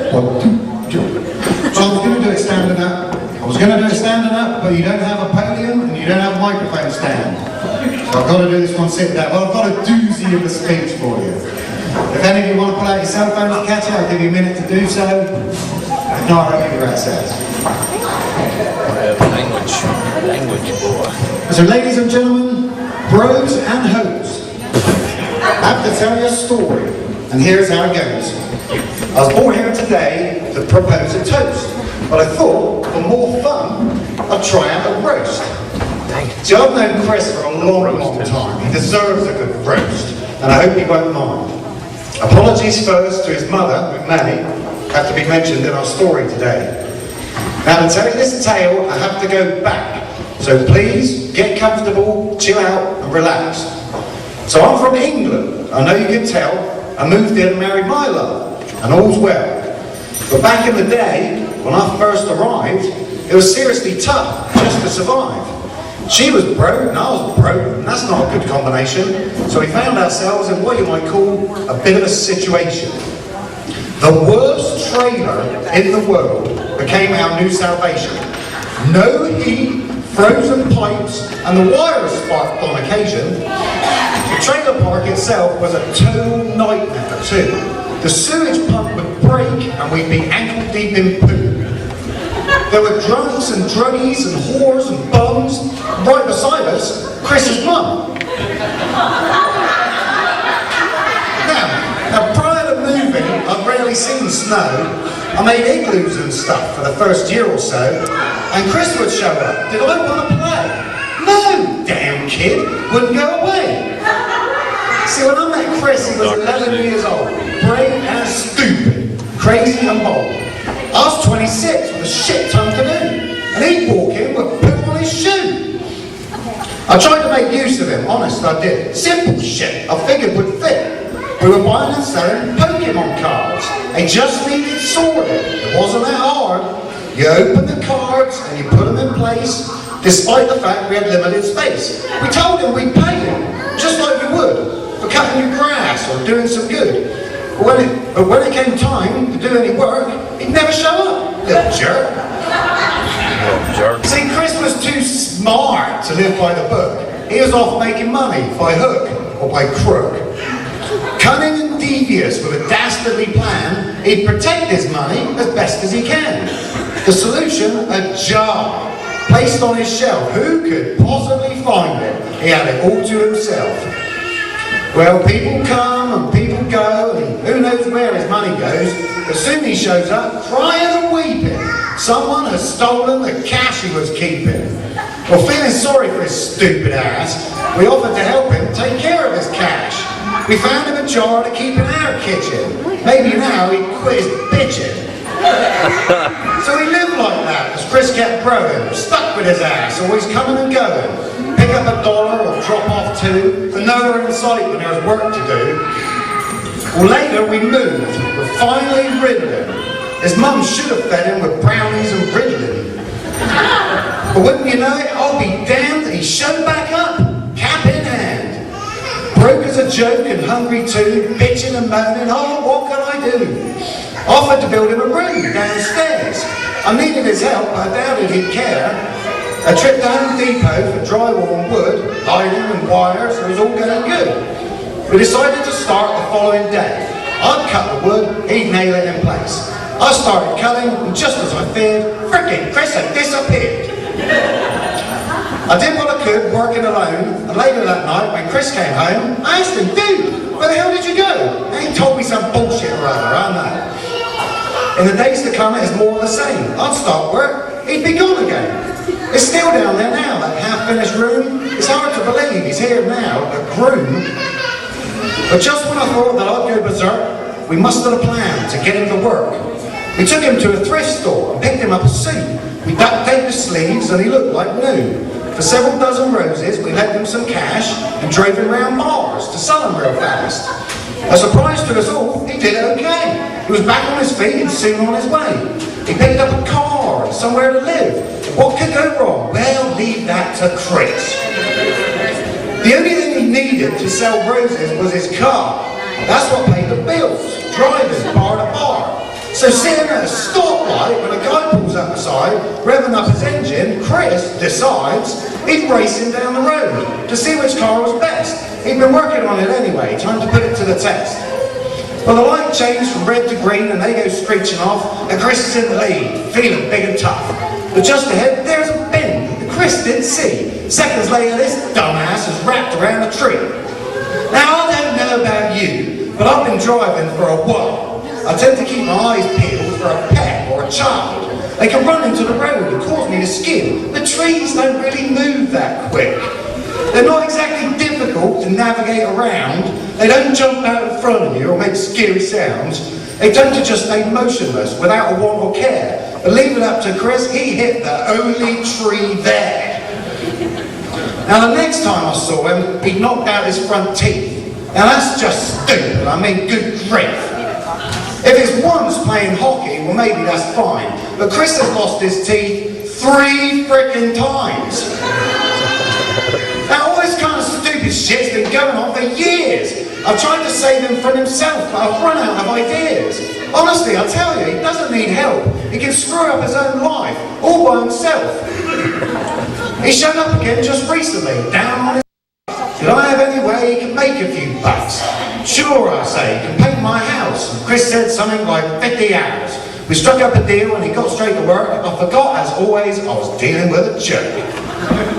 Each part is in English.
So I was going to do it standing up. But you don't have a podium and you don't have a microphone stand. So I've got to do this one sitting down. Well, I've got a doozy of a speech for you. If any of you want to pull out your cell phones to catch it, I'll give you a minute to do so. If not, I'll give you access. Language, boy. So ladies and gentlemen, bros and hoes, I have to tell you a story, and here's how it goes. I was born here today to propose a toast, but I thought, for more fun, I'd try out a roast. See, I've known Chris for a long time. He deserves a good roast, and I hope he won't mind. Apologies first to his mother, Brittany, have to be mentioned in our story today. Now, to tell you this tale, I have to go back. So please, get comfortable, chill out, and relax. So I'm from England. I know you can tell. I moved here and married my love, and all's well. But back in the day, when I first arrived, it was seriously tough just to survive. She was broke and I was broke, and that's not a good combination. So we found ourselves in what you might call a bit of a situation. The worst trailer in the world became our new salvation. No heat, frozen pipes, and the wires sparked on occasion. The trailer park itself was a total nightmare too. The sewage pump would break and we'd be ankle deep in poo. There were drunks and druggies and whores and bums. Right beside us, Chris's mum. Now prior to moving, I'd rarely seen snow. I made igloos and stuff for the first year or so, and Chris would show up. Did I want to play? No, damn kid, wouldn't go away. See, when I met Chris, he was 11 years old, brave and stupid, crazy and bold. I was 26 with a shit ton to do, and he'd walk in with poop on his shoe. I tried to make use of him, honest I did. Simple shit I figured would fit. We were buying and selling Pokemon cards. They just needed sorted. It wasn't that hard. You open the cards and you put them in place, despite the fact we had limited space. We told him we'd pay him, just like you would, for cutting your grass or doing some good. But when it came time to do any work, he'd never show up, little jerk. See, Chris was too smart to live by the book. He was off making money by hook or by crook. Cunning and devious with a dastardly plan, he'd protect his money as best as he can. The solution, a jar placed on his shelf. Who could possibly find it? He had it all to himself. Well, people come and people go, and who knows where his money goes. But soon he shows up, crying and weeping. Someone has stolen the cash he was keeping. Well, feeling sorry for his stupid ass, we offered to help him take care of his cash. We found him a jar to keep in our kitchen. Maybe now he'd quit his bitching. So he lived like that as Chris kept growing, stuck with his ass, always coming and going. Pick up $1 or drop off $2, and nowhere in sight when there was work to do. Well, later we moved. We're finally rid of him. His mum should have fed him with brownies and riddling. But wouldn't you know it, I'll be damned, he showed back up, cap in hand. Broke as a joke and hungry too, bitching and moaning, oh, what can I do? Offered to build him a room downstairs. I needed his help, but I doubted he'd care. A trip to Home Depot for drywall and wood, lighting and wires, it was all going good. We decided to start the following day. I'd cut the wood, he'd nail it in place. I started cutting, and just as I feared, frickin' Chris had disappeared. I did what I could, working alone, and later that night, when Chris came home, I asked him, dude, where the hell did you go? And he told me some bullshit or other, I know. In the days to come, it is more of the same. I'd start work, he'd be gone again. It's still down there now, that half-finished room. It's hard to believe he's here now, a groom. But just when I thought that I'd go berserk, we mustered a plan to get him to work. We took him to a thrift store and picked him up a suit. We duct taped his sleeves and he looked like new. For several dozen roses, we lent him some cash and drove him around bars to sell them real fast. A surprise to us all, he did okay. He was back on his feet and soon on his way. He picked up a car and somewhere to live. What could go wrong? Well, leave that to Chris. The only thing he needed to sell roses was his car. That's what paid the bills, driving bar to bar. So seeing at a stoplight, when a guy pulls up beside, revving up his engine, Chris decides he'd race him down the road to see which car was best. He'd been working on it anyway, time to put it to the test. Well, the light changed from red to green and they go screeching off, and Chris is in the lead, feeling big and tough. But just ahead, there's a bend that Chris didn't see. Seconds later, this dumbass is wrapped around a tree. Now, I don't know about you, but I've been driving for a while. I tend to keep my eyes peeled for a pet or a child. They can run into the road and cause me to skid. The trees don't really move that quick. They're not exactly difficult to navigate around. They don't jump out in front of you or make scary sounds. They tend to just stay motionless without a want or care. But leave it up to Chris, he hit the only tree there. Now the next time I saw him, he knocked out his front teeth. Now that's just stupid, I mean good grief. If it's once playing hockey, well maybe that's fine. But Chris has lost his teeth 3 frickin' times. Now all this kind of stupid shit's been going on for years. I've tried to save him from himself, but I've run out of ideas. Honestly, I tell you, he doesn't need help. He can screw up his own life, all by himself. He showed up again just recently, down on his... Did I have any way he could make a few bucks? Sure, I say, he can paint my house. And Chris said something like 50 hours. We struck up a deal and he got straight to work. I forgot, as always, I was dealing with a jerk.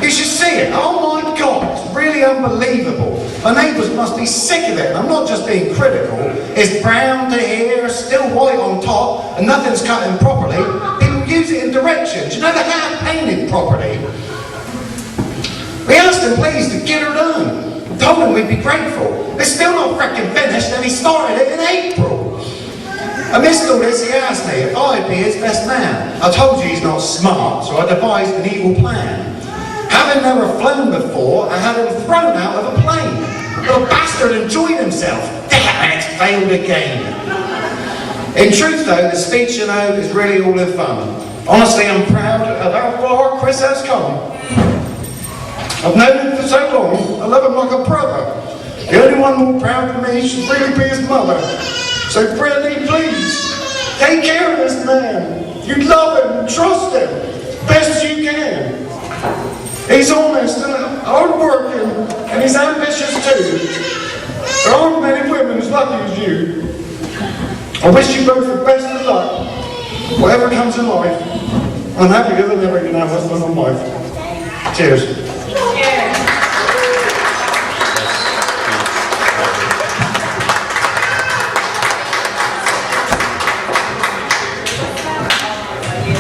You should see it. Oh my God, it's really unbelievable. My neighbours must be sick of it, and I'm not just being critical. It's brown to here, still white on top, and nothing's cut in properly. People use it in directions. You know, they have painted properly. We asked him please to get her done. We told him we'd be grateful. It's still not frickin' finished, and he started it in April. Amidst all this, he asked me if I'd be his best man. I told you he's not smart, so I devised an evil plan. Having never flown before, I had him thrown out of a plane. The bastard enjoyed himself. Damn it, failed again. In truth though, the speech, you know, is really all in fun. Honestly, I'm proud of how far Chris has come. I've known him for so long, I love him like a brother. The only one more proud of me should really be his mother. So Brittany, please, take care of this man. You love him and trust him, best you can. He's honest and hard-working, and he's ambitious too. There aren't many women as lucky as you. I wish you both the best of luck, whatever comes in life. I'm happier than ever, you know, husband and wife. Cheers.